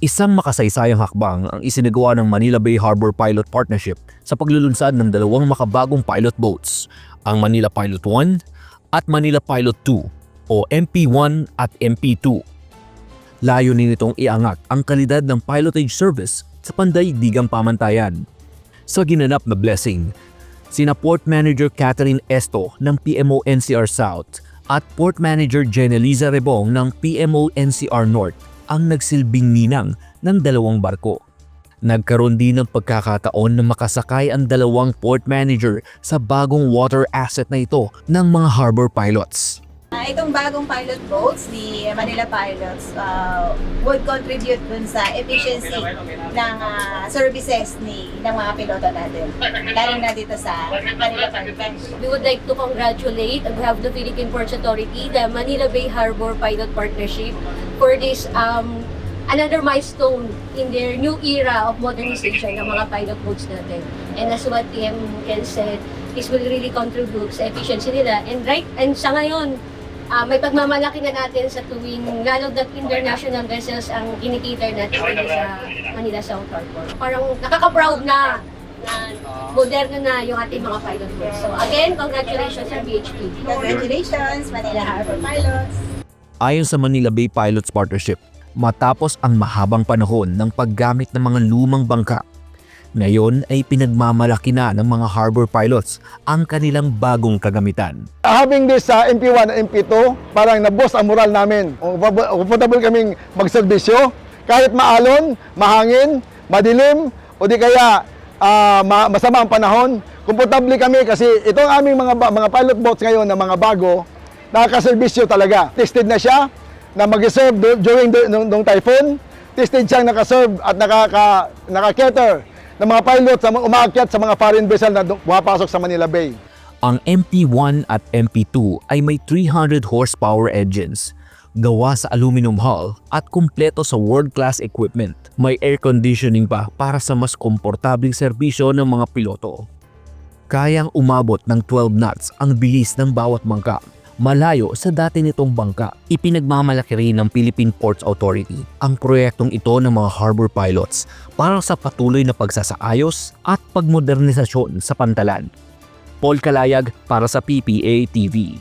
Isang makasaysayang hakbang ang isinagawa ng Manila Bay Harbor Pilot Partnership sa paglulunsad ng dalawang makabagong pilot boats, ang Manila Pilot 1 at Manila Pilot 2 o MP1 at MP2. Layunin nitong iangat ang kalidad ng pilotage service sa pandaigdigang pamantayan. Sa ginanap na blessing, sina Port Manager Catherine Esto ng PMO NCR South at Port Manager Jeneliza Rebong ng PMO NCR North ang nagsilbing ninang ng dalawang barko. Nagkaroon din ng pagkakataon na makasakay ang dalawang port manager sa bagong water asset na ito ng mga harbor pilots. Itong bagong pilot boats ni Manila Pilots would contribute dun sa efficiency ng services ng mga piloto natin. Lalo na dito sa Manila Pilots. We would like to congratulate on behalf of the Philippine Ports Authority, the Manila Bay Harbor Pilot Partnership for this another milestone in their new era of modernization ng mga pilot boats natin. And as what TM Ken said, this will really contribute sa efficiency nila. And sa ngayon, may pagmamalaki na natin sa tuwing lalo that international vessels ang kinikater natin dito sa Manila South Harbor. Parang nakaka-proud na moderno na yung ating mga pilot boats. So again, congratulations sa BHP. Congratulations, Manila Harbor Pilots! Ayon sa Manila Bay Pilots Partnership, matapos ang mahabang panahon ng paggamit ng mga lumang bangka, ngayon ay pinagmamalaki na ng mga harbor pilots ang kanilang bagong kagamitan. Having this MP1 and MP2, parang naboost ang moral namin. Comfortable kaming magserbisyo, kahit maalon, mahangin, madilim, o di kaya masama ang panahon. Komportable kami kasi itong aming mga pilot boats ngayon na mga bago, nakakaserbisyo talaga. Tested na siya na mag-serve during nung typhoon. Tested siyang nakaserve at naka-cater ng mga pilots na umaakyat sa mga foreign vessel na pumapasok sa Manila Bay. Ang MP1 at MP2 ay may 300 horsepower engines, gawa sa aluminum hull at kumpleto sa world-class equipment. May air conditioning pa para sa mas komportabling serbisyo ng mga piloto. Kayang umabot ng 12 knots ang bilis ng bawat bangka, malayo sa dati nitong bangka. Ipinagmamalaki rin ng Philippine Ports Authority ang proyektong ito ng mga harbor pilots para sa patuloy na pagsasaayos at pagmodernisasyon sa pantalan. Paul Kalayag para sa PPA TV.